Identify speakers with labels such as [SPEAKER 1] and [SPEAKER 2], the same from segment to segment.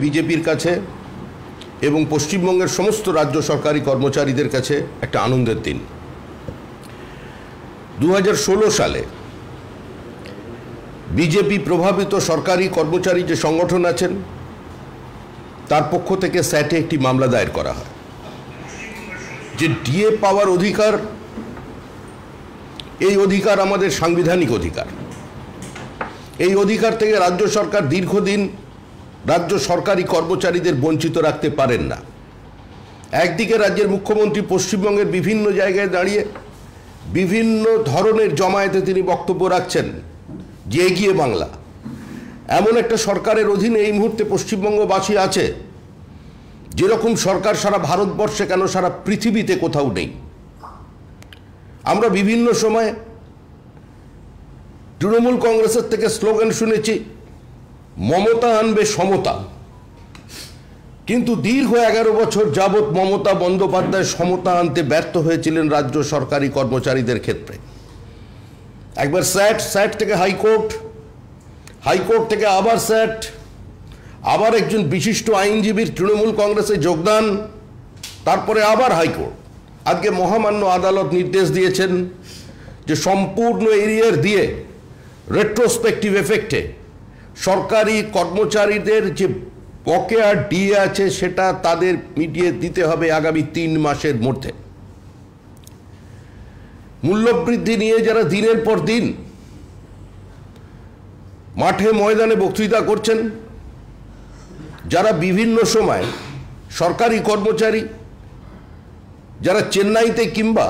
[SPEAKER 1] বিজেপির কাছে এবং পশ্চিমবঙ্গের সমস্ত রাজ্য সরকারি কর্মচারীদের কাছে একটা আনন্দের দিন। 2016 সালে বিজেপি প্রভাবিত সরকারি কর্মচারী যে সংগঠন আছেন তার পক্ষ থেকে স্যাটে একটি মামলা দায়ের করা হয় যে ডিএ পাওয়ার অধিকার, এই অধিকার আমাদের সাংবিধানিক অধিকার। এই অধিকার থেকে রাজ্য সরকার দীর্ঘদিন রাজ্য সরকারি কর্মচারীদের বঞ্চিত রাখতে পারেন না। একদিকে রাজ্যের মুখ্যমন্ত্রী পশ্চিমবঙ্গের বিভিন্ন জায়গায় দাঁড়িয়ে বিভিন্ন ধরনের জমায়েতে তিনি বক্তব্য রাখছেন যে এগিয়ে বাংলা। এমন একটা সরকারের অধীনে এই মুহূর্তে পশ্চিমবঙ্গবাসী আছে যেরকম সরকার সারা ভারতবর্ষে কেন সারা পৃথিবীতে কোথাও নেই। আমরা বিভিন্ন সময় তৃণমূল কংগ্রেসের থেকে স্লোগান শুনেছি, মমতা আনবে সমতা, কিন্তু দীর্ঘ 11 বছর যাবৎ মমতা বন্দ্যোপাধ্যায় সমতা আনতে ব্যর্থ হয়েছিলেন রাজ্য সরকারি কর্মচারীদের ক্ষেত্রে। একবার স্যাট থেকে হাইকোর্ট, হাইকোর্ট থেকে আবার স্যাট, আবার একজন বিশিষ্ট আইনজীবীর তৃণমূল কংগ্রেসে যোগদান, তারপরে আবার হাইকোর্ট। আজকে মহামান্য আদালত নির্দেশ দিয়েছেন যে সম্পূর্ণ এরিয়ার দিয়ে রেট্রোস্পেক্টিভ এফেক্টে সরকারি কর্মচারীদের যে বকেয়া ডিএ আছে সেটা তাদের মিটিয়ে দিতে হবে আগামী 3 মাসের মধ্যে। মূল্যবৃদ্ধি নিয়ে যারা দিনের পর দিন মাঠে ময়দানে বক্তৃতা করছেন, যারা বিভিন্ন সময় সরকারি কর্মচারী যারা চেন্নাইতে কিংবা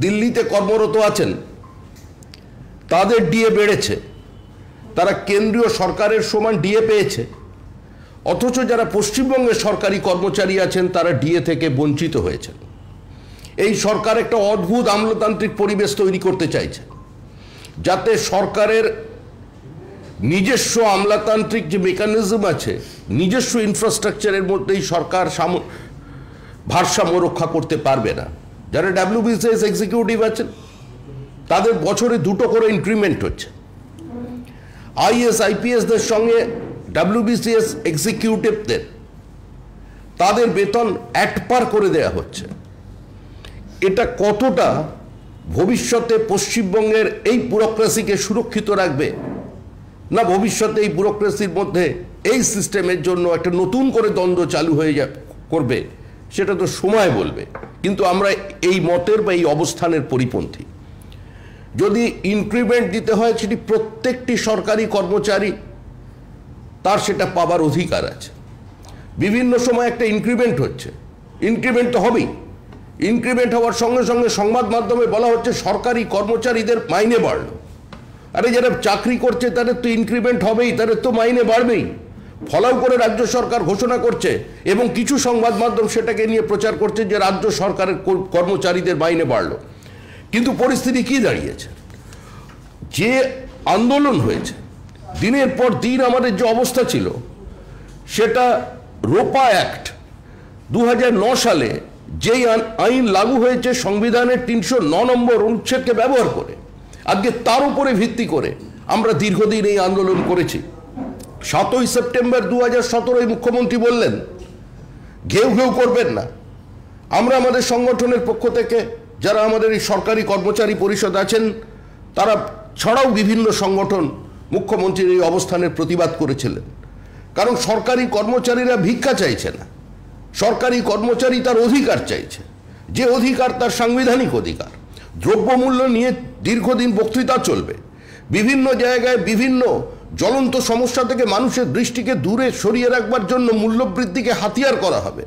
[SPEAKER 1] দিল্লিতে কর্মরত আছেন, তাদের ডিএ বেড়েছে, তারা কেন্দ্রীয় সরকারের সমান ডিএ পেয়েছে, অথচ যারা পশ্চিমবঙ্গের সরকারি কর্মচারী আছেন তারা ডিএ থেকে বঞ্চিত হয়েছেন। এই সরকার একটা অদ্ভুত আমলাতান্ত্রিক পরিবেশ তৈরি করতে চাইছে যাতে সরকারের নিজস্ব আমলাতান্ত্রিক যে মেকানিজম আছে, নিজস্ব ইনফ্রাস্ট্রাকচারের মধ্যেই সরকার ভারসাম্য রক্ষা করতে পারবে না। যারা WBCS এক্সিকিউটিভ আছেন তাদের বছরে 2টো করে ইনক্রিমেন্ট হচ্ছে। IAS IPSদের সঙ্গে WBCS এক্সিকিউটিভদের তাদের বেতন 1 পার করে দেয়া হচ্ছে। এটা কতটা ভবিষ্যতে পশ্চিমবঙ্গের এই ব্যুরোক্রেসিকে সুরক্ষিত রাখবে, না ভবিষ্যতে এই ব্যুরোক্রেসির মধ্যে এই সিস্টেমের জন্য একটা নতুন করে দ্বন্দ্ব চালু হয়ে করবে, সেটা তো সময় বলবে। কিন্তু আমরা এই মতের বা এই অবস্থানের পরিপন্থী। যদি ইনক্রিমেন্ট দিতে হয় সেটি প্রত্যেকটি সরকারি কর্মচারী তার সেটা পাবার অধিকার আছে। বিভিন্ন সময় একটা ইনক্রিমেন্ট হচ্ছে, ইনক্রিমেন্ট তো হবেই। ইনক্রিমেন্ট হওয়ার সঙ্গে সঙ্গে সংবাদ মাধ্যমে বলা হচ্ছে সরকারি কর্মচারীদের মাইনে বাড়লো। আরে যারা চাকরি করছে তাদের তো ইনক্রিমেন্ট হবেই, তাদের তো মাইনে বাড়বেই। ফলাও করে রাজ্য সরকার ঘোষণা করছে এবং কিছু সংবাদ মাধ্যম সেটাকে নিয়ে প্রচার করছে যে রাজ্য সরকারের কর্মচারীদের মাইনে বাড়লো। কিন্তু পরিস্থিতি কি দাঁড়িয়েছে? যে আন্দোলন হয়েছে, দিনের পর দিন আমাদের যে অবস্থা ছিল, সেটা রোপা অ্যাক্ট 2009 সালে যেই আইন লাগু হয়েছে সংবিধানের 309 নম্বর অনুচ্ছেদকে ব্যবহার করে, আজকে তার উপরে ভিত্তি করে আমরা দীর্ঘদিন এই আন্দোলন করেছি। 7ই সেপ্টেম্বর 2017 মুখ্যমন্ত্রী বললেন ঘেউ ঘেউ করবেন না। আমরা আমাদের সংগঠনের পক্ষ থেকে যারা আমাদের এই সরকারি কর্মচারী পরিষদ আছেন তারা ছাড়াও বিভিন্ন সংগঠন মুখ্যমন্ত্রীর এই অবস্থানের প্রতিবাদ করেছিলেন। কারণ সরকারি কর্মচারীরা ভিক্ষা চাইছে না, সরকারি কর্মচারী তার অধিকার চাইছে, যে অধিকার তার সাংবিধানিক অধিকার। দ্রব্যমূল্য নিয়ে দীর্ঘদিন বক্তৃতা চলবে, বিভিন্ন জায়গায় বিভিন্ন জ্বলন্ত সমস্যা থেকে মানুষের দৃষ্টিকে দূরে সরিয়ে রাখবার জন্য মূল্যবৃদ্ধিকে হাতিয়ার করা হবে।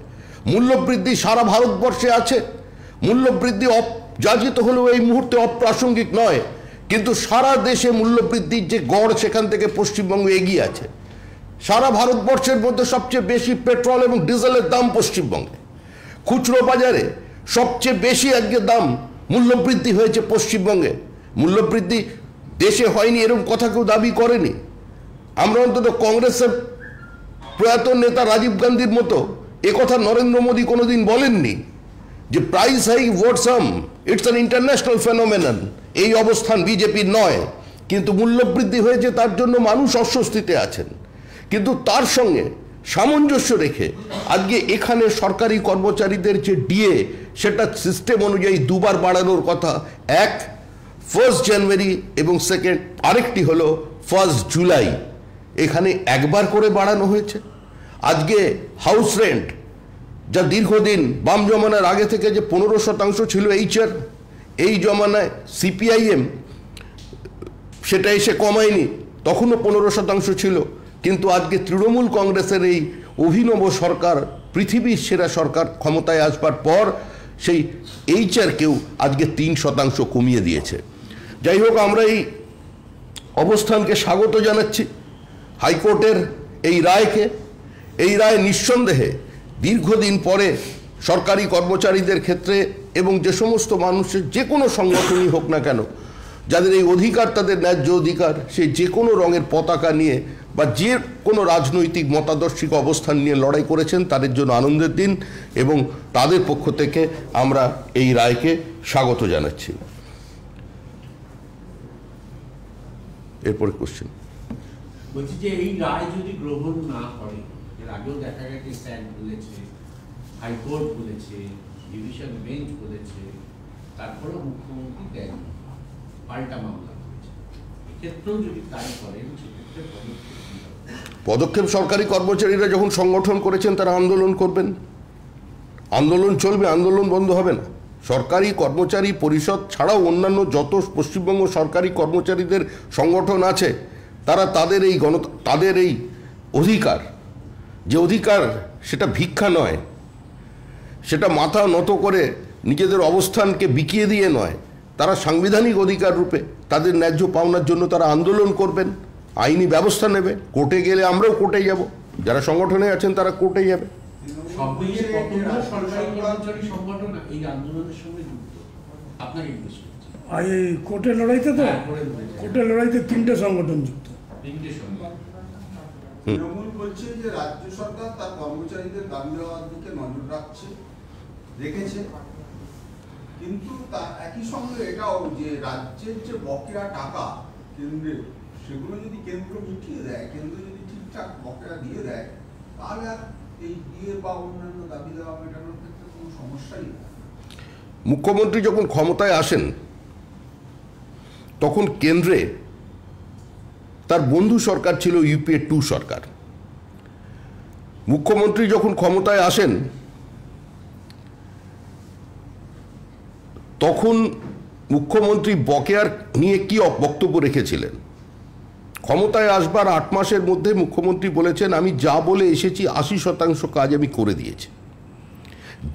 [SPEAKER 1] মূল্যবৃদ্ধি সারা ভারতবর্ষে আছে, মূল্যবৃদ্ধি যাচিত হলেও এই মুহূর্তে অপ্রাসঙ্গিক নয়, কিন্তু সারা দেশে মূল্যবৃদ্ধির যে গড় সেখান থেকে পশ্চিমবঙ্গ এগিয়ে আছে। সারা ভারতবর্ষের মধ্যে সবচেয়ে বেশি পেট্রোল এবং ডিজেলের দাম পশ্চিমবঙ্গে। খুচরো বাজারে সবচেয়ে বেশি আজকে দাম মূল্যবৃদ্ধি হয়েছে পশ্চিমবঙ্গে। মূল্যবৃদ্ধি দেশে হয়নি এরকম কথা কেউ দাবি করেনি। আমরা অন্তত কংগ্রেসের প্রয়াত নেতা রাজীব গান্ধীর মতো একথা নরেন্দ্র মোদী কোনোদিন বলেননি যে price hike vote some, it's an international phenomenon. এই অবস্থান বিজেপির নয়, কিন্তু মূল্যবৃদ্ধি হয়েছে তার জন্য মানুষ অস্বস্তিতে আছেন। কিন্তু তার সঙ্গে সামঞ্জস্য রেখে আজকে এখানে সরকারি কর্মচারীদের যে ডিএ সেটা সিস্টেম অনুযায়ী দুবার বাড়ানোর কথা, 1 জানুয়ারি এবং সেকেন্ড আরেকটি হলো 1 জুলাই, এখানে একবার করে বাড়ানো হয়েছে। আজকে হাউস রেন্ট যা দীর্ঘদিন বাম জমানার আগে থেকে যে 15% ছিল এইচআর, এই জমানায় সিপিআইএম সেটা এসে কমায়নি, তখনও 15% ছিল। কিন্তু আজকে তৃণমূল কংগ্রেসের এই অভিনব সরকার, পৃথিবীর সেরা সরকার ক্ষমতায় আসবার পর সেই এইচআরকেও আজকে 3% কমিয়ে দিয়েছে। যাই হোক, আমরা এই অবস্থানকে স্বাগত জানাচ্ছি, হাইকোর্টের এই রায়কে। এই রায় নিঃসন্দেহে দীর্ঘদিন পরে সরকারি কর্মচারীদের ক্ষেত্রে এবং যে সমস্ত মানুষের যে কোনো সংগঠনই হোক না কেন, যাদের এই অধিকার, তাদের ন্যায্য অধিকার, সে যে কোনো রঙের পতাকা নিয়ে বা যে কোনো রাজনৈতিক মতাদর্শিক অবস্থান নিয়ে লড়াই করেছেন, তাদের জন্য আনন্দের দিন এবং তাদের পক্ষ থেকে আমরা এই রায়কে স্বাগত জানাচ্ছি। এরপরে কোশ্চেন
[SPEAKER 2] বলছি যে এই রায় যদি গ্রহণ না করে, এর আগেও দেখা গেছে স্ট্যান্ড বলেছে, হাইকোর্ট বলেছে, ডিভিশন বেঞ্চ বলেছে, তারপরে মুখ্যমন্ত্রী দেন পাল্টা মামলা করেছে, এক্ষেত্রেও যদি তাই করেন সেক্ষেত্রে
[SPEAKER 1] পদক্ষেপ সরকারি কর্মচারীরা যখন সংগঠন করেছেন তারা আন্দোলন করবেন, আন্দোলন চলবে, আন্দোলন বন্ধ হবে না। সরকারি কর্মচারী পরিষদ ছাড়াও অন্যান্য যত পশ্চিমবঙ্গ সরকারি কর্মচারীদের সংগঠন আছে, তারা তাদের এই অধিকার, যে অধিকার সেটা ভিক্ষা নয়, সেটা মাথা নত করে নিজেদের অবস্থানকে বিকিয়ে দিয়ে নয়, তারা সাংবিধানিক অধিকার রূপে তাদের ন্যায্য পাওনার জন্য তারা আন্দোলন করবেন, আইনি ব্যবস্থা নেবে। কোর্টে গেলে আমরাও কোর্টে যাব, যারা সংগঠনে আছেন তারা কোর্টে যাবে।
[SPEAKER 3] এই কোর্টের লড়াইতে তো কোর্টের লড়াইতে 3টে সংগঠন যুক্ত।
[SPEAKER 4] তৃণমূল বলছে যে রাজ্য সরকার তার কর্মচারীদের দাবি দেওয়ার দিকে নজর রেখেছে, কিন্তু তার একই সঙ্গে এটাও যে রাজ্যের যে বকেয়া টাকা কেন্দ্রের, সেগুলো যদি কেন্দ্র মিটিয়ে দেয়, কেন্দ্র যদি ঠিকঠাক বকেয়া দিয়ে দেয়, তাহলে আর এই ডিএ বা অন্যান্য দাবি দেওয়া মেটানোর ক্ষেত্রে কোনো সমস্যাই নেই।
[SPEAKER 1] মুখ্যমন্ত্রী যখন ক্ষমতায় আসেন তখন কেন্দ্রে তার বন্ধু সরকার ছিল ইউপিএ 2 সরকার। মুখ্যমন্ত্রী যখন ক্ষমতায় আসেন তখন মুখ্যমন্ত্রী বকেয়ার নিয়ে কি বক্তব্য রেখেছিলেন? ক্ষমতায় আসবার 8 মাসের মধ্যে মুখ্যমন্ত্রী বলেছেন, আমি যা বলে এসেছি 80% কাজ আমি করে দিয়েছি।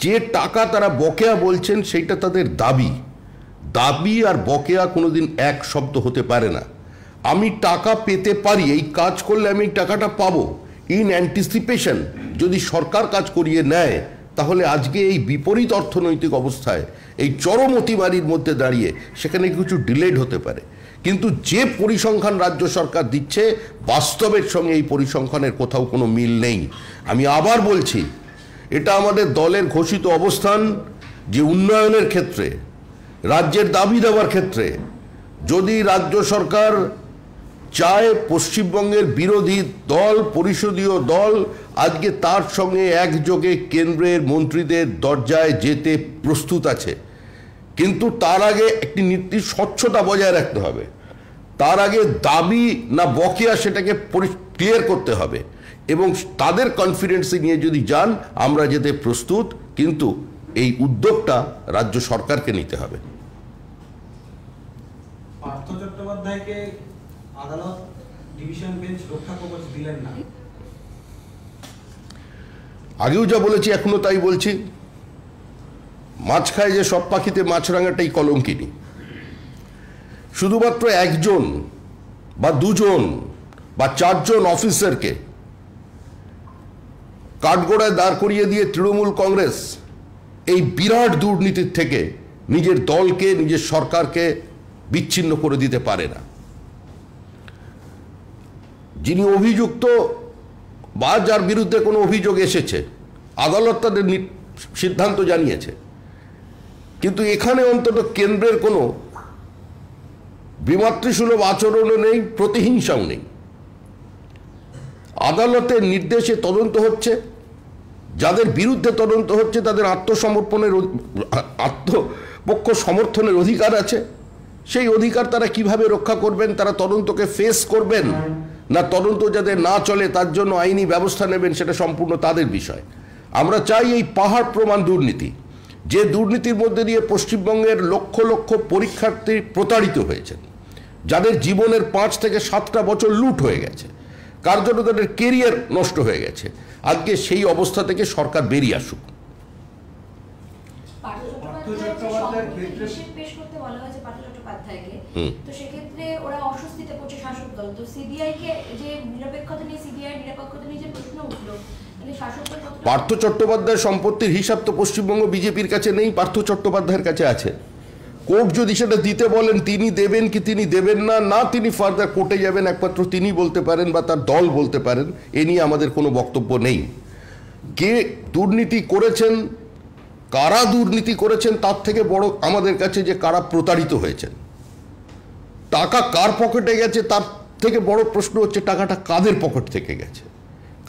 [SPEAKER 1] যে টাকা তারা বকেয়া বলছেন সেইটা তাদের দাবি। দাবি আর বকেয়া কোনোদিন এক শব্দ হতে পারে না। আমি টাকা পেতে পারি, এই কাজ করলে আমি এই টাকাটা পাবো, ইন অ্যান্টিসিপেশন যদি সরকার কাজ করিয়ে নেয়, তাহলে আজকে এই বিপরীত অর্থনৈতিক অবস্থায় এই চরম অতিমারির মধ্যে দাঁড়িয়ে সেখানে কিছু ডিলেড হতে পারে। কিন্তু যে পরিসংখ্যান রাজ্য সরকার দিচ্ছে, বাস্তবের সঙ্গে এই পরিসংখ্যানের কোথাও কোনো মিল নেই। আমি আবার বলছি, এটা আমাদের দলের ঘোষিত অবস্থান যে উন্নয়নের ক্ষেত্রে, রাজ্যের দাবি দেওয়ার ক্ষেত্রে যদি রাজ্য সরকার চায় পশ্চিমবঙ্গের বিরোধী দল, পরিষদীয় দল আজকে তার সঙ্গে একযোগে কেন্দ্রের মন্ত্রীদের দরজায় যেতে প্রস্তুত আছে। কিন্তু তার আগে একটি নির্দিষ্ট স্বচ্ছতা বজায় রাখতে হবে। তার আগে দাবি না বকেয়া সেটাকে ক্লিয়ার করতে হবে এবং তাদের কনফিডেন্সে নিয়ে যদি যান, আমরা যেতে প্রস্তুত, কিন্তু এই উদ্যোগটা রাজ্য সরকারকে নিতে হবে।
[SPEAKER 5] পার্থ চট্টোপাধ্যায়কে আদালত ডিভিশন বেঞ্চ রক্ষা কবচ দিলেন না।
[SPEAKER 1] আগেও যা বলেছি এখনো তাই বলছি, মাছ খায় যে সব পাখিতে মাছরাঙাটাই কলঙ্কিনী। শুধুমাত্র একজন বা দুজন বা 4 জন অফিসারকে কাঠগড়ায় দাঁড় করিয়ে দিয়ে তৃণমূল কংগ্রেস এই বিরাট দুর্নীতির থেকে নিজের দলকে, নিজের সরকারকে বিচ্ছিন্ন করে দিতে পারে না। যিনি অভিযুক্ত বা যার বিরুদ্ধে কোনো অভিযোগ এসেছে, আদালত তাদের সিদ্ধান্ত জানিয়েছে, কিন্তু এখানে অন্তত কেন্দ্রের কোনো বিমাতৃসুলভ আচরণও নেই, প্রতিহিংসাও নেই। আদালতের নির্দেশে তদন্ত হচ্ছে, যাদের বিরুদ্ধে তদন্ত হচ্ছে তাদের আত্মপক্ষ সমর্থনের অধিকার আছে। সেই অধিকার তারা কিভাবে রক্ষা করবেন, তারা তদন্তকে ফেস করবেন না তদন্ত যাতে না চলে তার জন্য আইনি ব্যবস্থা নেবেন, সেটা সম্পূর্ণ তাদের বিষয়। আমরা চাই এই পাহাড় প্রমাণ দুর্নীতি, যে দুর্নীতির মধ্যে দিয়ে পশ্চিমবঙ্গের লক্ষ লক্ষ পরীক্ষার্থী প্রতারিত হয়েছেন, যাদের জীবনের 5 থেকে 7টা বছর লুট হয়ে গেছে, কার জন্য তাদের কেরিয়ার নষ্ট হয়ে গেছে, আজকে সেই অবস্থা থেকে সরকার বেরিয়ে আসুক।
[SPEAKER 6] তো সেক্ষেত্রে ওরা অস্বস্তিতে পড়ছে শাসক দল, তো সিবিআই কে যে নিরপেক্ষতা নিয়ে সিবিআই নিরপেক্ষতা নিয়ে যে প্রশ্ন উঠলো, শাসক দল
[SPEAKER 1] পার্থ চট্টোপাধ্যায়ের সম্পত্তির হিসাব তো পশ্চিমবঙ্গ বিজেপির কাছে নেই, পার্থ চট্টোপাধ্যায়ের কাছে আছে। কোর্ট যদি সেটা দিতে বলেন তিনি দেবেন কি তিনি দেবেন না, না তিনি ফার্দার কোর্টে যাবেন একমাত্র তিনি বলতে পারেন বা তার দল বলতে পারেন, এ নিয়ে আমাদের কোনো বক্তব্য নেই। কে দুর্নীতি করেছেন, কারা দুর্নীতি করেছেন, তার থেকে বড় আমাদের কাছে যে কারা প্রতারিত হয়েছেন, টাকা কার পকেটে গেছে, তার থেকে বড় প্রশ্ন হচ্ছে টাকাটা কাদের পকেট থেকে গেছে,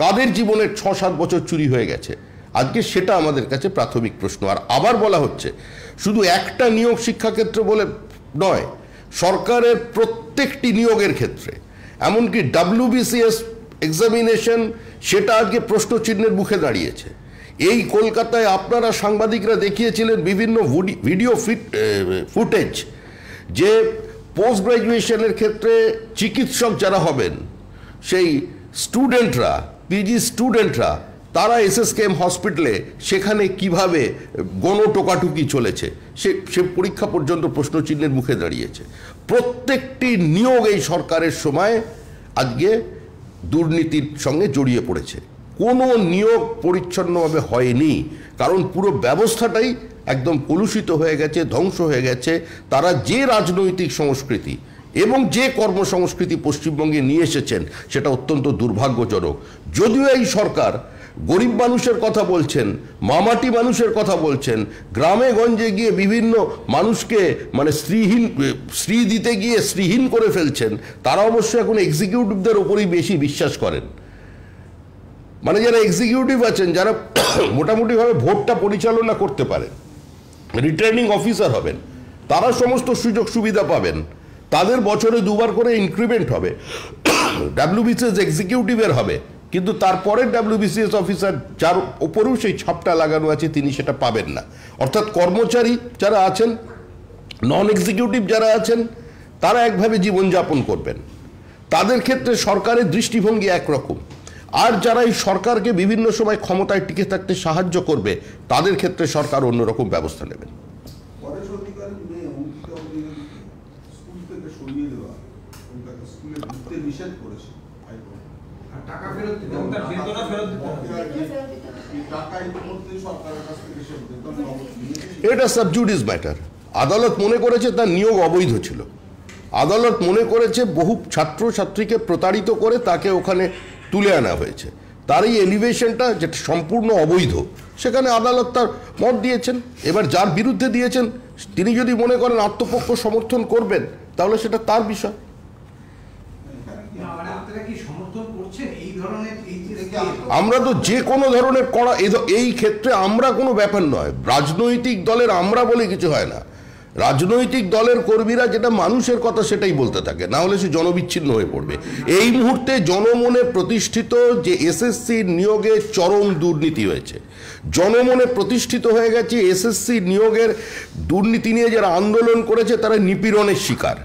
[SPEAKER 1] কাদের জীবনের 6-7 বছর চুরি হয়ে গেছে, আজকে সেটা আমাদের কাছে প্রাথমিক প্রশ্ন। আর আবার বলা হচ্ছে শুধু একটা নিয়োগ শিক্ষাক্ষেত্র বলে নয়, সরকারের প্রত্যেকটি নিয়োগের ক্ষেত্রে, এমনকি WBCS এক্সামিনেশন, সেটা আজকে প্রশ্নচিহ্নের মুখে দাঁড়িয়েছে। এই কলকাতায় আপনারা সাংবাদিকরা দেখিয়েছিলেন বিভিন্ন ভিডিও ফুটেজ, যে পোস্ট গ্র্যাজুয়েশনের ক্ষেত্রে চিকিৎসক যারা হবেন সেই স্টুডেন্টরা, পিজি স্টুডেন্টরা, তারা SSKM হসপিটালে সেখানে কিভাবে গণটোকাটুকি চলেছে, সে পরীক্ষা পর্যন্ত প্রশ্নচিহ্নের মুখে দাঁড়িয়েছে। প্রত্যেকটি নিয়োগ এই সরকারের সময় আজকে দুর্নীতির সঙ্গে জড়িয়ে পড়েছে, কোনো নিয়োগ পরিচ্ছন্নভাবে হয়নি, কারণ পুরো ব্যবস্থাটাই একদম কলুষিত হয়ে গেছে, ধ্বংস হয়ে গেছে। তারা যে রাজনৈতিক সংস্কৃতি এবং যে কর্মসংস্কৃতি পশ্চিমবঙ্গে নিয়ে এসেছেন সেটা অত্যন্ত দুর্ভাগ্যজনক। যদিও এই সরকার গরিব মানুষের কথা বলছেন, মামাটি মানুষের কথা বলছেন, গ্রামে গঞ্জে গিয়ে বিভিন্ন মানুষকে মানে স্ত্রী দিতে গিয়ে শ্রীহীন করে ফেলছেন, তারা অবশ্য এখন এক্সিকিউটিভদের ওপরই বেশি বিশ্বাস করেন। মানে যারা এক্সিকিউটিভ আছেন, যারা মোটামুটিভাবে ভোটটা পরিচালনা করতে পারেন, রিটার্নিং অফিসার হবেন, তারা সমস্ত সুযোগ সুবিধা পাবেন, তাদের বছরে 2বার করে ইনক্রিমেন্ট হবে, WBCS এক্সিকিউটিভের হবে, কিন্তু তারপরের WBCS অফিসার যার ওপরেও সেই ছাপটা লাগানো আছে তিনি সেটা পাবেন না। অর্থাৎ কর্মচারী যারা আছেন, নন এক্সিকিউটিভ যারা আছেন, তারা একভাবে জীবনযাপন করবেন, তাদের ক্ষেত্রে সরকারের দৃষ্টিভঙ্গি একরকম। আর যারা এই সরকারকে বিভিন্ন সময় ক্ষমতায় টিকে থাকতে সাহায্য করবে, তাদের ক্ষেত্রে সরকার অন্যরকম ব্যবস্থা নেবেন। এটা সাবজুডিস ম্যাটার। আদালত মনে করেছে তার নিয়োগ অবৈধ ছিল, আদালত মনে করেছে বহু ছাত্রছাত্রীকে প্রতারিত করে তাকে ওখানে তুলে আনা হয়েছে, তার এই এলিভেশনটা যেটা সম্পূর্ণ অবৈধ, সেখানে আদালত তার মত দিয়েছেন। এবার যার বিরুদ্ধে দিয়েছেন তিনি যদি মনে করেন আত্মপক্ষ সমর্থন করবেন, তাহলে সেটা তার বিষয়। আমরা তো যে কোনো ধরনের করা, এই ক্ষেত্রে আমরা কোনো ব্যাপার নয়, রাজনৈতিক দলের আমরা বলে কিছু হয় না। রাজনৈতিক দলের কর্মীরা যেটা মানুষের কথা সেটাই বলতে থাকে, না হলে সে জনবিচ্ছিন্ন হয়ে পড়বে। এই মুহূর্তে জনমনে প্রতিষ্ঠিত যে SSC নিয়োগে চরম দুর্নীতি হয়েছে, জনমনে প্রতিষ্ঠিত হয়ে গেছে SSC নিয়োগের দুর্নীতি নিয়ে যারা আন্দোলন করেছে তারা নিপীড়নের শিকার।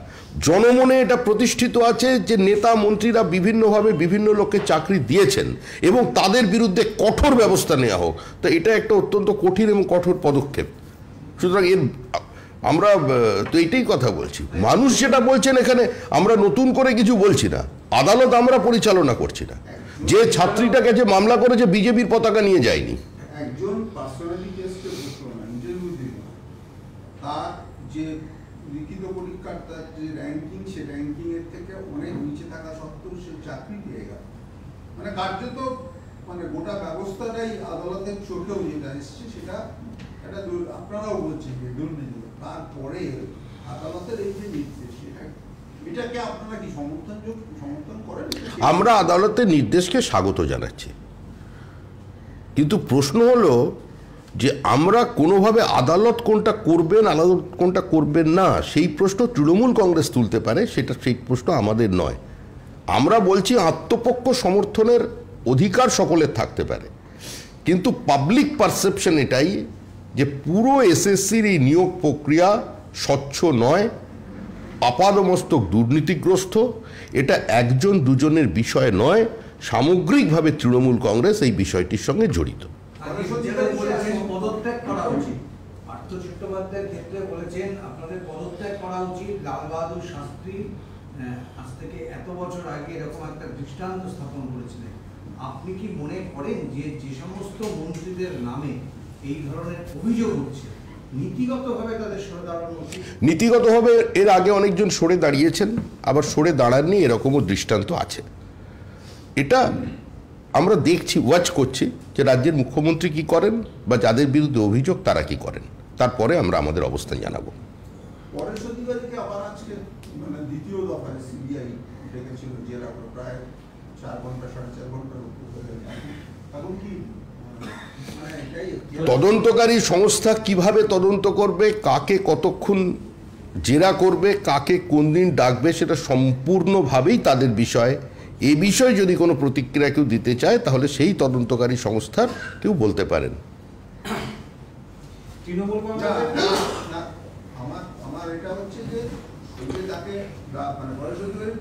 [SPEAKER 1] জনমনে এটা প্রতিষ্ঠিত আছে যে নেতা মন্ত্রীরা বিভিন্নভাবে বিভিন্ন লোককে চাকরি দিয়েছেন এবং তাদের বিরুদ্ধে কঠোর ব্যবস্থা নেওয়া হোক। তো এটা একটা অত্যন্ত কঠিন এবং কঠোর পদক্ষেপ। সুতরাং এর আমরা তো এইটাই কথা বলছি, মানুষ যেটা বলছেন এখানে আমরা নতুন করে কিছু বলছি না, আদালত আমরা পরিচালনা করছি না। যে ছাত্রীটাকে যে মামলা করেছে বিজেপির পতাকা নিয়ে যায়নি,
[SPEAKER 4] একজন পার্সোনালি কেসকে বসলো না, ইন্টারভিউ দিল, তার যে লিখিত পরীক্ষার তার যে র্যাঙ্কিং, সে র্যাঙ্কিং এর থেকে অনেক নিচে থাকা সত্ত্বেও সে চাকরি পেয়ে গেল। মানে কার্যত মানে গোটা ব্যবস্থাটাই আদালতের চোখেও যেটা এসছে সেটা এটা আপনারাও বলছেন যে দুর্নীতি। তারপরে আদালতের এই যে নির্দেশ, এটা এটাকে আপনারা কি সমর্থন করেন?
[SPEAKER 1] আমরা আদালতের নির্দেশকে স্বাগত জানাচ্ছি, কিন্তু প্রশ্ন হলো যে আমরা কোনোভাবে আদালত কোনটা করবেন, আদালত কোনটা করবেন না, সেই প্রশ্ন তৃণমূল কংগ্রেস তুলতে পারে, সেই প্রশ্ন আমাদের নয়। আমরা বলছি আত্মপক্ষ সমর্থনের অধিকার সকলের থাকতে পারে, কিন্তু পাবলিক পারসেপশন এটাই যে পুরো এসএসসির এই নিয়োগ প্রক্রিয়া স্বচ্ছ নয়, আপাদমস্তক দুর্নীতিগ্রস্ত। এটা একজন দুজনের বিষয় নয়, সামগ্রিকভাবে তৃণমূল কংগ্রেস এই বিষয়টির সঙ্গে জড়িত।
[SPEAKER 5] পদত্যাগ করা উচিত। পার্থ চট্টোপাধ্যায়ের ক্ষেত্রে বলেছেন আপনাদের পদত্যাগ করা উচিত। লাল বাহাদুর শাস্ত্রী আজ থেকে এত বছর আগে এরকম একটা দৃষ্টান্ত স্থাপন করেছিলেন। আপনি কি মনে করেন যে যে সমস্ত মন্ত্রীদের নামে এই ধরনের অভিযোগ হচ্ছে নীতিগতভাবে তাদের সরে দাঁড়ানো উচিত?
[SPEAKER 1] নীতিগতভাবে এর আগে অনেকজন সরে দাঁড়িয়েছেন, আবার সরে দাঁড়াননি, এরকমও দৃষ্টান্ত আছে। এটা আমরা দেখছি, ওয়াচ করছি যে রাজ্যের মুখ্যমন্ত্রী কি করেন বা যাদের বিরুদ্ধে অভিযোগ তারা কি করেন, তারপরে আমরা আমাদের অবস্থান জানাবো।
[SPEAKER 4] পরের শনিবার থেকে আবার আজকে মানে দ্বিতীয় দফায় সিবিআই ডেকেছিল জেরা প্রায় 4 ঘন্টা 4.5 ঘন্টার উপর। এখন কি
[SPEAKER 1] তদন্তকারী সংস্থা কিভাবে তদন্ত করবে, কাকে কতক্ষণ জেরা করবে, কাকে কোন দিন ডাকবে, সেটা সম্পূর্ণভাবেই তাদের বিষয়। এ বিষয়ে যদি কোনো প্রতিক্রিয়া কেউ দিতে চায় তাহলে সেই তদন্তকারী সংস্থার কেউ বলতে পারেন।
[SPEAKER 4] আমার এটা হচ্ছে যে তাকে মানে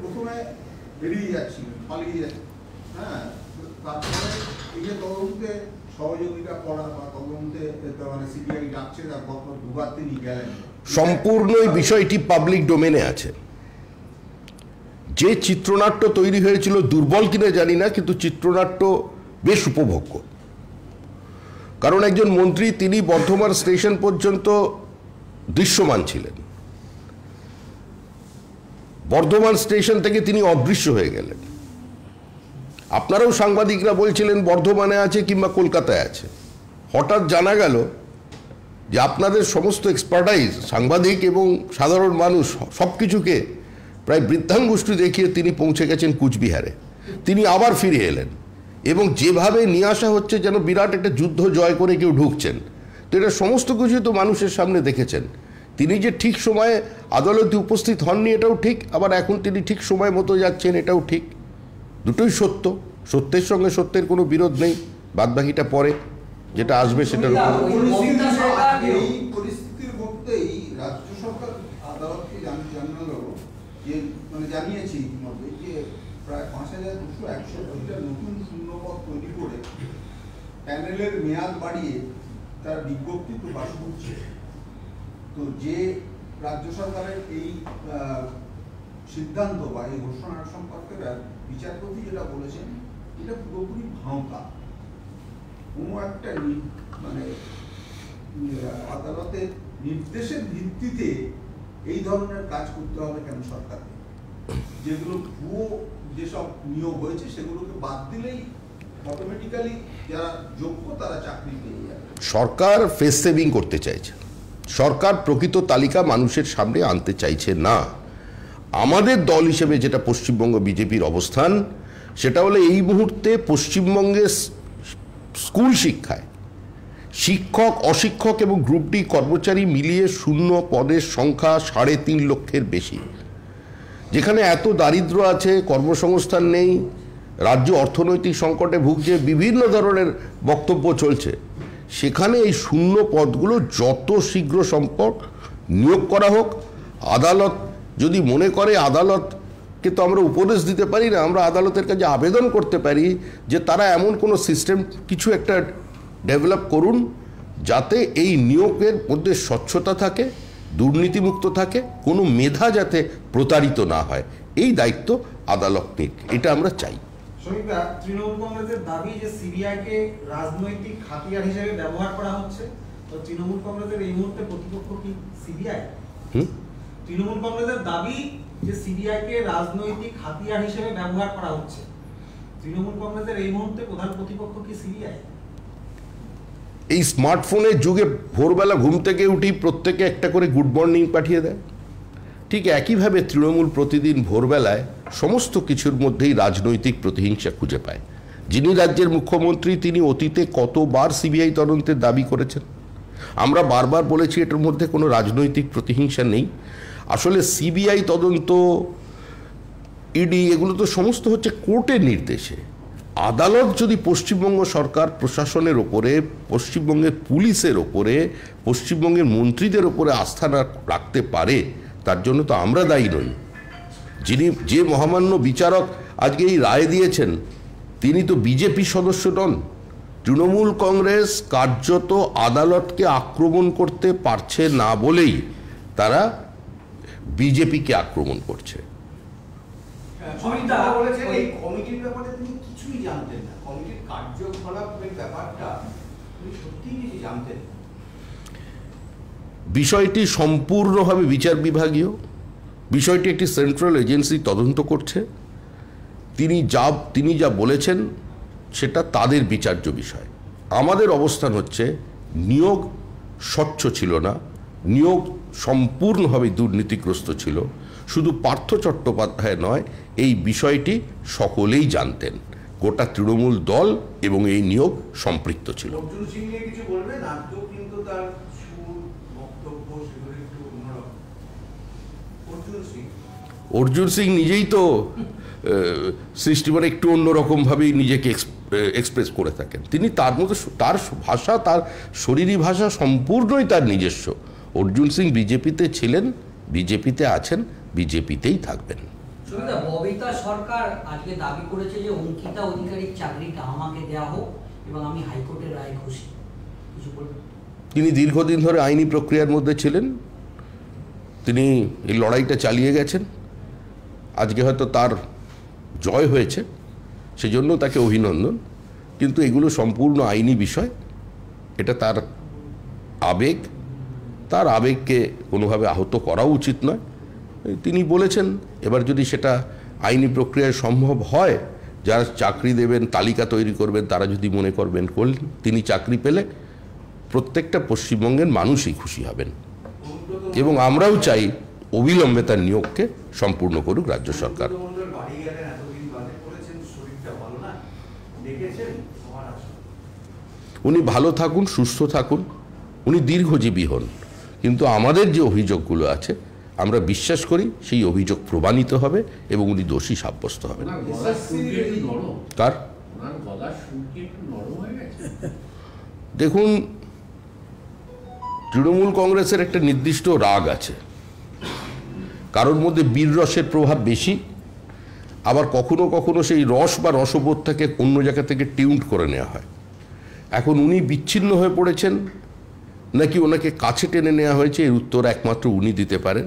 [SPEAKER 4] প্রথমে বেরিয়ে যাচ্ছিল, পালিয়ে যাচ্ছে, হ্যাঁ, তারপরে এই যে তদন্তে সহযোগিতা করা বা তদন্তে মানে সিবিআই ডাকছে, তারপর দুবার তিনি গেলেন।
[SPEAKER 1] সম্পূর্ণ এই বিষয়টি পাবলিক ডোমেনে আছে। যে চিত্রনাট্য তৈরি হয়েছিল, দুর্বল কিনা জানি না, কিন্তু চিত্রনাট্য বেশ উপভোগ্য। কারণ একজন মন্ত্রী, তিনি বর্ধমান স্টেশন পর্যন্ত দৃশ্যমান ছিলেন, বর্ধমান স্টেশন থেকে তিনি অদৃশ্য হয়ে গেলেন। আপনারাও সাংবাদিকরা বলছিলেন বর্ধমানে আছে কিংবা কলকাতায় আছে। হঠাৎ জানা গেল যে আপনাদের সমস্ত এক্সপার্টাইজ, সাংবাদিক এবং সাধারণ মানুষ, সব কিছুকে প্রায় বৃদ্ধাঙ্গুষ্ঠী দেখিয়ে তিনি পৌঁছে গেছেন কুচবিহারে। তিনি আবার ফিরে এলেন এবং যেভাবে নিয়ে আসা হচ্ছে যেন বিরাট একটা যুদ্ধ জয় করে কেউ ঢুকছেন। তো এটা সমস্ত কিছু তো মানুষের সামনে দেখেছেন। তিনি যে ঠিক সময়ে আদালতে উপস্থিত হননি এটাও ঠিক, আবার এখন তিনি ঠিক সময় মতো যাচ্ছেন এটাও ঠিক। দুটোই সত্য, সত্যের সঙ্গে সত্যের কোনো বিরোধ নেই, বাদবাকিটা পরে যেটা আসবে সেটার উপর।
[SPEAKER 4] এই পরিস্থিতির মধ্যেই রাজ্য সরকার আদালতকে জানালো যে মানে জানিয়েছে ইতিমধ্যে যে প্রায় 5261টা নতুন শূন্যপদ তৈরি করে প্যানেলের মেয়াদ বাড়িয়ে তার বিজ্ঞপ্তি প্রকাশ করছে। তো যে রাজ্য সরকারের এই সিদ্ধান্ত বা এই ঘোষণা সম্পর্কে বিচারপতি যেটা বলেছেন, এটা পুরোপুরি ভাঁওতা। কোনো একটা মানে আদালতের নির্দেশের ভিত্তিতে এই ধরনের কাজ করতে হবে কেন সরকারকে? যেগুলো ভুয়ো যেসব নিয়োগ হয়েছে সেগুলোকে বাদ দিলেই অটোমেটিক্যালি যারা যোগ্য তারা চাকরি পেয়ে যাবে।
[SPEAKER 1] সরকার ফেস সেভিং করতে চাইছে, সরকার প্রকৃত তালিকা মানুষের সামনে আনতে চাইছে না। আমাদের দল হিসেবে যেটা পশ্চিমবঙ্গ বিজেপির অবস্থান, সেটা হলো এই মুহূর্তে পশ্চিমবঙ্গের স্কুল শিক্ষায় শিক্ষক, অশিক্ষক এবং গ্রুপ ডি কর্মচারী মিলিয়ে শূন্য পদের সংখ্যা 3.5 লক্ষের বেশি। যেখানে এত দারিদ্র্য আছে, কর্মসংস্থান নেই, রাজ্য অর্থনৈতিক সংকটে ভুগছে, বিভিন্ন ধরনের বক্তব্য চলছে, সেখানে এই শূন্য পদগুলো যত শীঘ্র সম্ভব নিয়োগ করা হোক। আদালত যদি মনে করে, আদালতকে তো আমরা উপদেশ দিতে পারি না, আমরা আদালতের কাছে আবেদন করতে পারি যে তারা এমন কোনো সিস্টেম কিছু একটা ডেভেলপ করুন যাতে এই নিয়োগের মধ্যে স্বচ্ছতা থাকে, দুর্নীতিমুক্ত থাকে, কোনো মেধা যাতে প্রতারিত না হয়। এই দায়িত্ব আদালত নিক, এটা আমরা চাই।
[SPEAKER 5] শোনিতা, তৃণমূল কংগ্রেসের দাবি যে সিবিআইকে রাজনৈতিক হাতিয়ার হিসেবে ব্যবহার করা হচ্ছে। তো তৃণমূল কংগ্রেসের এই মুহূর্তে প্রতিপক্ষ কি সিবিআই? তৃণমূল কংগ্রেসের দাবি যে সিবিআইকে রাজনৈতিক হাতিয়ার হিসেবে ব্যবহার করা হচ্ছে। তৃণমূল কংগ্রেসের এই মুহূর্তে প্রধান প্রতিপক্ষ কি সিবিআই?
[SPEAKER 1] এই স্মার্টফোনের যুগে ভোরবেলা ঘুম থেকে উঠি প্রত্যেকে একটা করে গুড মর্নিং পাঠিয়ে দেয়, ঠিক একইভাবে তৃণমূল প্রতিদিন ভোরবেলায় সমস্ত কিছুর মধ্যেই রাজনৈতিক প্রতিহিংসা খুঁজে পায়। যিনি রাজ্যের মুখ্যমন্ত্রী তিনি অতীতে কতবার সিবিআই তদন্তের দাবি করেছেন। আমরা বারবার বলেছি এটার মধ্যে কোনো রাজনৈতিক প্রতিহিংসা নেই। আসলে সিবিআই তদন্ত, ইডি, এগুলো তো সমস্ত হচ্ছে কোর্টের নির্দেশে। আদালত যদি পশ্চিমবঙ্গ সরকার প্রশাসনের ওপরে, পশ্চিমবঙ্গের পুলিশের ওপরে, পশ্চিমবঙ্গের মন্ত্রীদের ওপরে আস্থা না রাখতে পারে, তার জন্য তো আমরা দায়ী নই। যে মহামান্য বিচারক আজকে এই রায় দিয়েছেন তিনি তো বিজেপি সদস্য নন। তৃণমূল কংগ্রেস কার্যত আদালতকে আক্রমণ করতে পারছে না বলেই তারা বিজেপিকে আক্রমণ করছে।
[SPEAKER 5] বলেছেন এই কমিটির ব্যাপারে তিনি কিছুই জানতেন না, কমিটির কার্যকলাপের ব্যাপারটা তিনি সত্যিই কিছু জানতেন না।
[SPEAKER 1] বিষয়টি সম্পূর্ণভাবে বিচার বিভাগীয়, বিষয়টি একটি সেন্ট্রাল এজেন্সি তদন্ত করছে। তিনি যা বলেছেন সেটা তাদের বিচার্য বিষয়। আমাদের অবস্থান হচ্ছে নিয়োগ স্বচ্ছ ছিল না, নিয়োগ সম্পূর্ণভাবে দুর্নীতিগ্রস্ত ছিল। শুধু পার্থ চট্টোপাধ্যায় নয়, এই বিষয়টি সকলেই জানতেন, গোটা তৃণমূল দল এবং এই নিয়োগ সম্পৃক্ত ছিল।
[SPEAKER 5] অর্জুন সিং নিয়ে কিছু বলবেন? আজকেও কিন্তু তার সুর, বক্তব্য সেগুলো একটু অন্যরকম।
[SPEAKER 1] অর্জুন সিং নিজেই তো সৃষ্টিমানে একটু অন্যরকমভাবেই নিজেকে এক্সপ্রেস করে থাকেন। তিনি তার মতো, তার ভাষা, তার শরীরী ভাষা সম্পূর্ণই তার নিজস্ব। অর্জুন সিং বিজেপিতে ছিলেন, বিজেপিতে আছেন, বিজেপিতেই থাকবেন।
[SPEAKER 7] ববিতা সরকার আজকে দাবি করেছে যে অঙ্কিতা অধিকারীর চাকরিটা আমাকে দেওয়া হোক এবং আমি হাইকোর্টের রায় খুশি। কিছু বলবেন?
[SPEAKER 1] তিনি দীর্ঘদিন ধরে আইনি প্রক্রিয়ার মধ্যে ছিলেন, তিনি এই লড়াইটা চালিয়ে গেছেন। আজকে হয়তো তার জয় হয়েছে, সেজন্য তাকে অভিনন্দন। কিন্তু এগুলো সম্পূর্ণ আইনি বিষয়, এটা তার আবেগ, তার আবেগকে কোনোভাবে আহত করা উচিত নয়। তিনি বলেছেন, এবার যদি সেটা আইনি প্রক্রিয়ায় সম্ভব হয়, যারা চাকরি দেবেন, তালিকা তৈরি করবেন, তারা যদি মনে করবেন করলেন, তিনি চাকরি পেলে প্রত্যেকটা পশ্চিমবঙ্গের মানুষই খুশি হবেন। এবং আমরাও চাই অবিলম্বে তার নিয়োগকে সম্পূর্ণ করুক রাজ্য সরকার। উনি ভালো থাকুন, সুস্থ থাকুন, উনি দীর্ঘজীবী হন। কিন্তু আমাদের যে অভিযোগগুলো আছে, আমরা বিশ্বাস করি সেই অভিযোগ প্রমাণিত হবে এবং উনি দোষী সাব্যস্ত হবেন। কার? দেখুন, তৃণমূল কংগ্রেসের একটা নির্দিষ্ট রাগ আছে। কারোর মধ্যে বীর রসের প্রভাব বেশি, আবার কখনো কখনো সেই রস বা রসবোধটাকে অন্য জায়গা থেকে টিউন্ড করে নেওয়া হয়। এখন উনি বিচ্ছিন্ন হয়ে পড়েছেন নাকি ওনাকে কাছে টেনে নেওয়া হয়েছে, এর উত্তর একমাত্র উনি দিতে পারেন।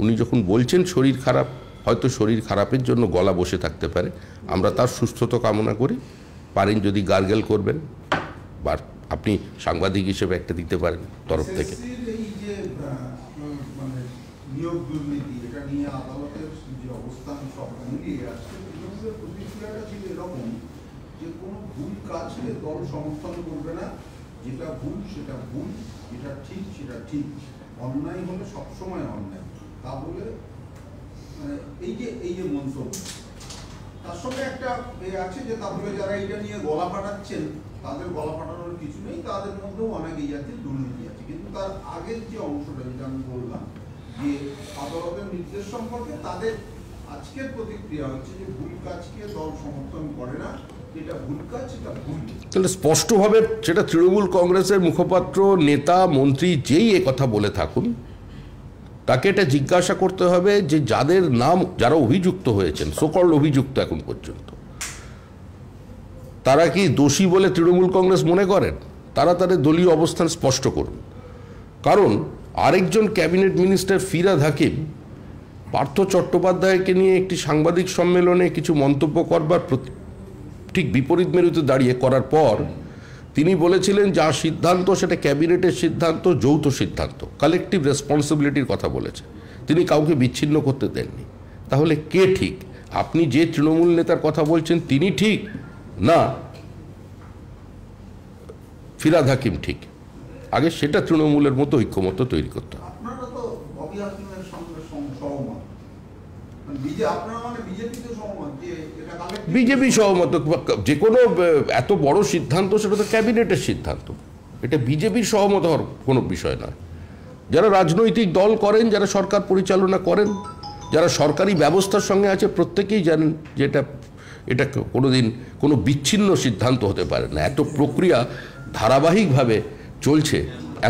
[SPEAKER 1] উনি যখন বলছেন শরীর খারাপ, হয়তো শরীর খারাপের জন্য গলা বসে থাকতে পারে। আমরা তার সুস্থতা কামনা করি। পারেন যদি গার্গেল করবেন, বা আপনি সাংবাদিক হিসেবে একটা দিতে পারেন তরফ থেকে।
[SPEAKER 4] এই যে মানে নিয়োগ দুর্নীতি, এটা নিয়ে আদালতের যে অবস্থান সব মিলিয়ে আসছে, প্রতিক্রিয়াটা ছিল এরকম যে কোনো ভুল কাজকে দল সমর্থন করবে না, যেটা ভুল সেটা ভুল, যেটা ঠিক সেটা ঠিক, অন্যায় হলে সবসময় অন্যায়। তা বলে এই যে মন্তব্য, তার সঙ্গে একটা আছে যে তাহলে যারা এটা নিয়ে গলা ফাটাচ্ছেন, তাদের গলা ফাটানোর কিছু নেই, তাদের মধ্যেও অনেক এই জাতীয় দুর্নীতি আছে। কিন্তু তার আগের যে অংশটা, যেটা আমি বললাম যে আদালতের নির্দেশ সম্পর্কে তাদের আজকের প্রতিক্রিয়া হচ্ছে যে ভুল কাজকে দল সমর্থন করে না, যেটা ভুল কাজ সেটা ভুল।
[SPEAKER 1] তাহলে স্পষ্টভাবে সেটা তৃণমূল কংগ্রেসের মুখপাত্র, নেতা, মন্ত্রী যেই কথা বলে থাকুন, তাকে এটা জিজ্ঞাসা করতে হবে যে যাদের নাম, যারা অভিযুক্ত হয়েছেন, সকল অভিযুক্ত এখন পর্যন্ত, তারা কি দোষী বলে তৃণমূল কংগ্রেস মনে করেন? তারা তাদের দলীয় অবস্থান স্পষ্ট করুন। কারণ আরেকজন ক্যাবিনেট মিনিস্টার ফিরহাদ হাকিম পার্থ চট্টোপাধ্যায়কে নিয়ে একটি সাংবাদিক সম্মেলনে কিছু মন্তব্য করবার ঠিক বিপরীত মেরুতে দাঁড়িয়ে করার পর তিনি বলেছিলেন যা সিদ্ধান্ত সেটা ক্যাবিনেটের সিদ্ধান্ত, যৌথ সিদ্ধান্ত, কালেকটিভ রেসপন্সিবিলিটির কথা বলেছে। তিনি কাউকে বিচ্ছিন্ন করতে দেননি। তাহলে কে ঠিক? আপনি যে তৃণমূল নেতার কথা বলছেন তিনি ঠিক, না ফিরহাদ হাকিম ঠিক? আগে সেটা তৃণমূলের মতো ঐক্যমত্য তৈরি করতে হবে।
[SPEAKER 4] আপনারা তো ববি হাকিমের সঙ্গে সহমত, আপনারা মানে বিজেপিতে সহমত যে এটা কালেক্টিভ?
[SPEAKER 1] বিজেপি সহমত। যে কোনো এত বড় সিদ্ধান্ত সেটা তো ক্যাবিনেটের সিদ্ধান্ত, এটা বিজেপির সহমত হওয়ার কোনো বিষয় নয়। যারা রাজনৈতিক দল করেন, যারা সরকার পরিচালনা করেন, যারা সরকারি ব্যবস্থার সঙ্গে আছে, প্রত্যেকেই জানেন যে এটা কোনোদিন কোনো বিচ্ছিন্ন সিদ্ধান্ত হতে পারে না। এত প্রক্রিয়া ধারাবাহিকভাবে চলছে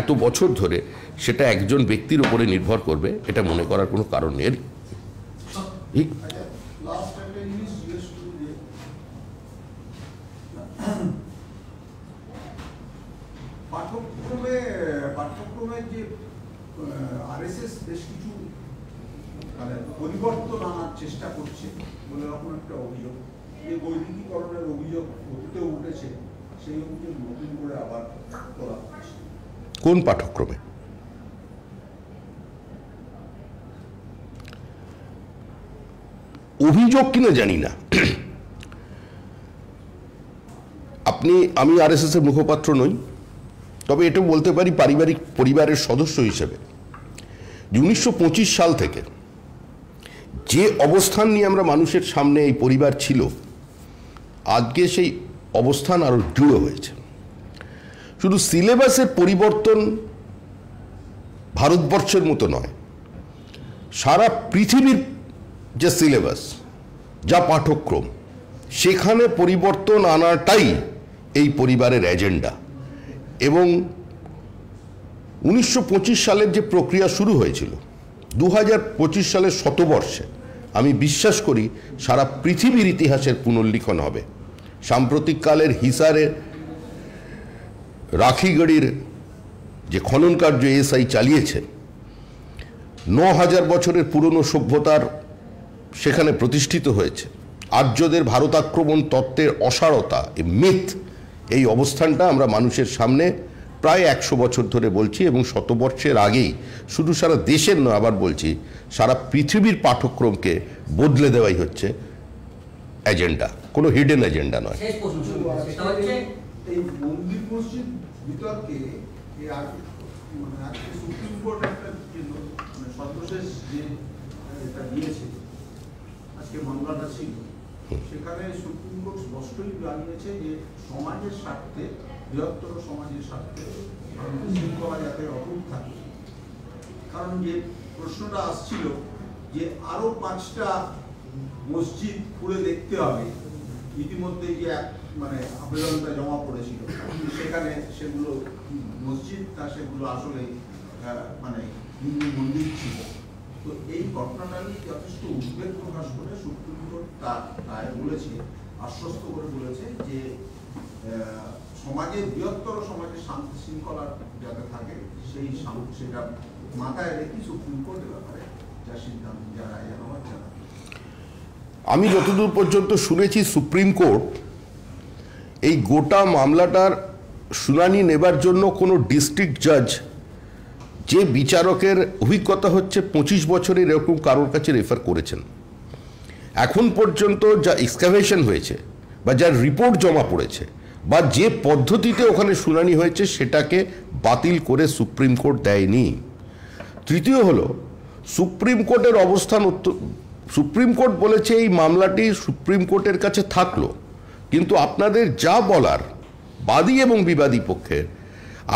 [SPEAKER 1] এত বছর ধরে, সেটা একজন ব্যক্তির উপরে নির্ভর করবে এটা মনে করার কোনো কারণ নেই।
[SPEAKER 4] লাস্ট একটা জিনিস জিজ্ঞেস করি যে পাঠ্যক্রমে যে আরএসএস বেশ কিছু মানে পরিবর্তন আনার চেষ্টা করছে বলে এরকম একটা অভিযোগ, যে বৈদিকীকরণের অভিযোগ অতীতে উঠেছে, সেই অভিযোগ নতুন করে আবার করা হচ্ছে।
[SPEAKER 1] কোন পাঠ্যক্রমে? অভিযোগ কিনা জানি না। আমি আরএসএস এর মুখপাত্র নই, তবে এটা বলতে পারি পারিবারিক পরিবারের সদস্য হিসেবে যে 1925 সাল থেকে যে অবস্থান নিয়ে আমরা মানুষের সামনে এই পরিবার ছিল, আজকে সেই অবস্থান আরো দৃঢ় হয়েছে। শুধু সিলেবাসের পরিবর্তন ভারতবর্ষের মতো নয়, সারা পৃথিবীর যে সিলেবাস, যা পাঠ্যক্রম, সেখানে পরিবর্তন আনাটাই এই পরিবারের এজেন্ডা। এবং 1925 সালের যে প্রক্রিয়া শুরু হয়েছিল, 2025 সালের শতবর্ষে আমি বিশ্বাস করি সারা পৃথিবীর ইতিহাসের পুনর্লিখন হবে। সাম্প্রতিককালের হিসারের রাখিগড়ির যে খনন কার্য এসআই চালিয়েছে, 9000 বছরের পুরনো সভ্যতার সেখানে প্রতিষ্ঠিত হয়েছে। আর্যদের ভারত আক্রমণ তত্ত্বের অসারতা, মিথ, এই অবস্থানটা আমরা মানুষের সামনে প্রায় 100 বছর ধরে বলছি, এবং শতবর্ষের আগেই শুধু সারা দেশের নয়, আবার বলছি সারা পৃথিবীর পাঠ্যক্রমকে বদলে দেওয়াই হচ্ছে এজেন্ডা, কোনো হিডেন এজেন্ডা নয়।
[SPEAKER 4] এই মন্দির মসজিদ বিতর্কে সুপ্রিম কোর্ট একটা সর্বশেষ যে এটা দিয়েছে, আজকে মামলাটা ছিল, সেখানে সুপ্রিম কোর্ট স্পষ্টই জানিয়েছে যে সমাজের স্বার্থে, বৃহত্তর সমাজের স্বার্থে শৃঙ্খলা যাতে অটুট থাকে। কারণ যে প্রশ্নটা আসছিল যে আরো 5টা মসজিদ ঘুরে দেখতে হবে, ইতিমধ্যে যে মানে আবেদনটা জমা পড়েছিল, সেখানে সেগুলো মসজিদ না, সেগুলো আসলে মানে হিন্দু মন্দির ছিল। তো এই ঘটনাটা নিয়ে যথেষ্ট উদ্বেগ প্রকাশ করে সুপ্রিম কোর্ট তার রায় বলেছে, আশ্বস্ত করে বলেছে যে সমাজের, বৃহত্তর সমাজের শান্তি শৃঙ্খলা যাতে থাকে, সেটা মাথায় রেখে সুপ্রিম কোর্টের ব্যাপারে যা সিদ্ধান্ত, যা রায় জানাবার জানা।
[SPEAKER 1] আমি যতদূর পর্যন্ত শুনেছি, সুপ্রিম কোর্ট এই গোটা মামলাটার শুনানি নেবার জন্য কোনো ডিস্ট্রিক্ট জাজ, যে বিচারকের অভিজ্ঞতা হচ্ছে 25 বছরের, এরকম কারোর কাছে রেফার করেছেন। এখন পর্যন্ত যা এক্সকাভেশন হয়েছে বা যার রিপোর্ট জমা পড়েছে বা যে পদ্ধতিতে ওখানে শুনানি হয়েছে, সেটাকে বাতিল করে সুপ্রিম কোর্ট দেয়নি। তৃতীয় হলো, সুপ্রিম কোর্টের অবস্থান, সুপ্রিম কোর্ট বলেছে এই মামলাটি সুপ্রিম কোর্টের কাছে থাকলো, কিন্তু আপনাদের যা বলার বাদী এবং বিবাদী পক্ষের,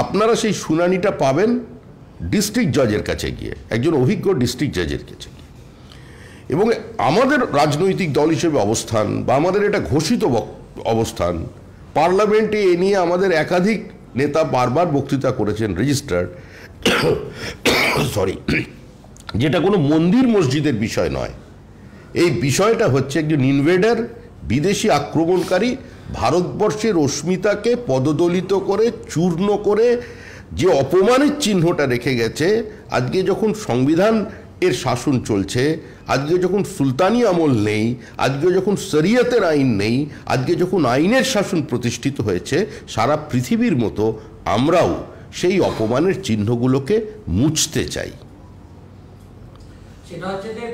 [SPEAKER 1] আপনারা সেই শুনানিটা পাবেন ডিস্ট্রিক্ট জজের কাছে গিয়ে, একজন অভিজ্ঞ ডিস্ট্রিক্ট জজের কাছে গিয়ে। এবং আমাদের রাজনৈতিক দল হিসেবে অবস্থান, বা আমাদের এটা ঘোষিত অবস্থান, পার্লামেন্টে এ নিয়ে আমাদের একাধিক নেতা বারবার বক্তৃতা করেছেন, রেজিস্টার্ড, যেটা কোনো মন্দির মসজিদের বিষয় নয়। এই বিষয়টা হচ্ছে একজন ইনভেডার, বিদেশি আক্রমণকারী ভারতবর্ষের অস্মিতাকে পদদলিত করে, চূর্ণ করে যে অপমানের চিহ্নটা রেখে গেছে। আজকে যখন সংবিধান এর শাসন চলছে, আজকে যখন সুলতানি আমল নেই, আজকে যখন শরিয়তের আইন নেই, আজকে যখন আইনের শাসন প্রতিষ্ঠিত হয়েছে, সারা পৃথিবীর মতো আমরাও সেই অপমানের চিহ্নগুলোকে মুছতে চাই।
[SPEAKER 7] সেটা হচ্ছে যে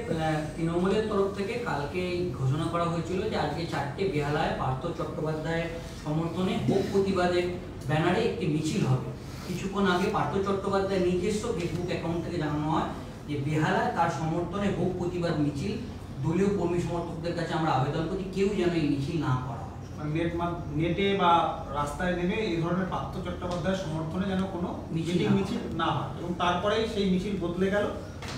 [SPEAKER 7] তৃণমূলের তরফ থেকে কালকে ঘোষণা করা হয়েছিল যে আজকে 4টে বেহালায় পার্থ চট্টোপাধ্যায়ের সমর্থনে ভোগ প্রতিবাদের ব্যানারে একটি মিছিল হবে। কিছুক্ষণ আগে পার্থ চট্টোপাধ্যায়ের নিজস্ব ফেসবুক অ্যাকাউন্ট থেকে জানানো হয় যে বেহালায় তার সমর্থনে ভোগ প্রতিবাদ মিছিল দলীয় কর্মী সমর্থকদের কাছে আমরা আবেদন করছি কেউ যেন এই মিছিল না করা হয়।
[SPEAKER 8] নেটে বা রাস্তায় নেমে এই ধরনের পার্থ চট্টোপাধ্যায়ের সমর্থনে যেন কোনো মিছিল না হয়, এবং তারপরেই সেই মিছিল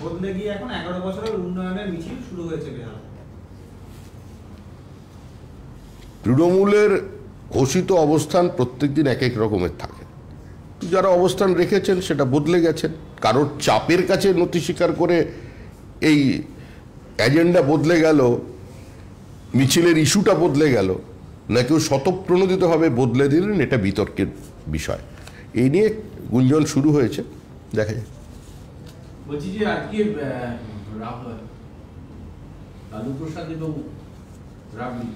[SPEAKER 8] বদলে গিয়ে এখন 11 বছরের উন্নয়নের মিছিল শুরু হয়েছে বেহালা।
[SPEAKER 1] তৃণমূলের ঘোষিত অবস্থান প্রত্যেকদিন এক এক রকমের থাকে। যারা অবস্থান রেখেছেন সেটা বদলে গেছেন, কারোর চাপের কাছে নতি স্বীকার করে এই এজেন্ডা বদলে গেল, মিছিলের ইস্যুটা বদলে গেল, না কেউ স্বতঃপ্রণোদিতভাবে বদলে দিলেন, এটা বিতর্কের বিষয়। এই নিয়ে গুঞ্জন শুরু হয়েছে, দেখা যায়।
[SPEAKER 2] বলছি যে আজকে লালু প্রসাদ এবং রাবড়ি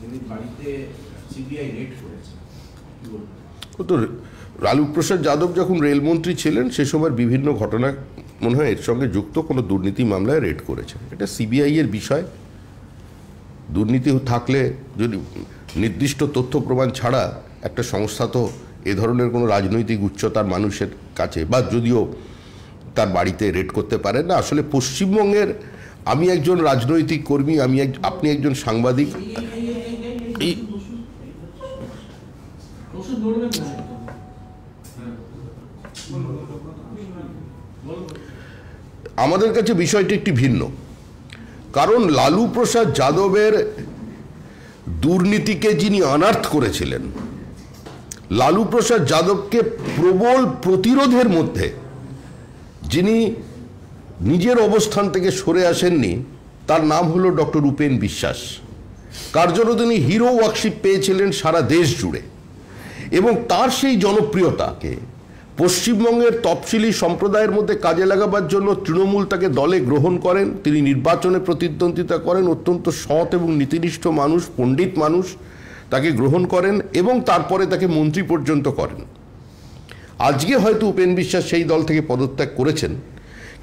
[SPEAKER 2] যিনি বাড়িতে সিবিআই রেড করেছে, কি বলবেন?
[SPEAKER 1] তো লালু প্রসাদ যাদব যখন রেলমন্ত্রী ছিলেন সে সময় বিভিন্ন ঘটনা মনে হয় এর সঙ্গে যুক্ত কোনো দুর্নীতি মামলায় রেড করেছে। এটা সিবিআই এর বিষয়। দুর্নীতি থাকলে যদি নির্দিষ্ট তথ্য প্রমাণ ছাড়া একটা সংস্থা তো এ ধরনের কোনো রাজনৈতিক উচ্চতার মানুষের কাছে বা যদিও তার বাড়িতে রেড করতে পারে না। আসলে পশ্চিমবঙ্গের, আমি একজন রাজনৈতিক কর্মী, আপনি একজন সাংবাদিক, এই আমাদের কাছে বিষয়টি একটি ভিন্ন। কারণ লালু প্রসাদ যাদবের দুর্নীতিকে যিনি অনার্থ করেছিলেন, লালু প্রসাদ যাদবকে প্রবল প্রতিরোধের মধ্যে যিনি নিজের অবস্থান থেকে সরে আসেননি, তার নাম হলো ডক্টর উপেন বিশ্বাস। কার জন্য তিনি হিরো ওয়ার্কশিপ পেয়েছিলেন সারা দেশ জুড়ে, এবং তার সেই জনপ্রিয়তাকে পশ্চিমবঙ্গের তফসিলি সম্প্রদায়ের মধ্যে কাজে লাগাবার জন্য তৃণমূল তাকে দলে গ্রহণ করেন। তিনি নির্বাচনে প্রতিদ্বন্দ্বিতা করেন, অত্যন্ত সৎ এবং নীতিনিষ্ঠ মানুষ, পণ্ডিত মানুষ তাকে গ্রহণ করেন এবং তারপরে তাকে মন্ত্রী পর্যন্ত করেন। আজকে হয়তো উপেন বিশ্বাস সেই দল থেকে পদত্যাগ করেছেন,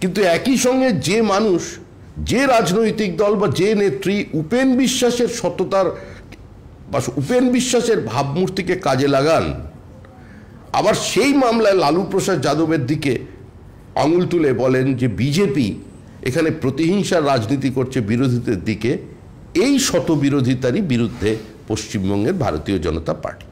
[SPEAKER 1] কিন্তু একই সঙ্গে যে মানুষ, যে রাজনৈতিক দল বা যে নেত্রী উপেন বিশ্বাসের সততার বা উপেন বিশ্বাসের ভাবমূর্তিকে কাজে লাগান, আবার সেই মামলায় লালু প্রসাদ যাদবের দিকে আঙুল তুলে বলেন যে বিজেপি এখানে প্রতিহিংসার রাজনীতি করছে বিরোধীদের দিকে, এই শত বিরোধিতারই বিরুদ্ধে পশ্চিমবঙ্গের ভারতীয় জনতা পার্টি।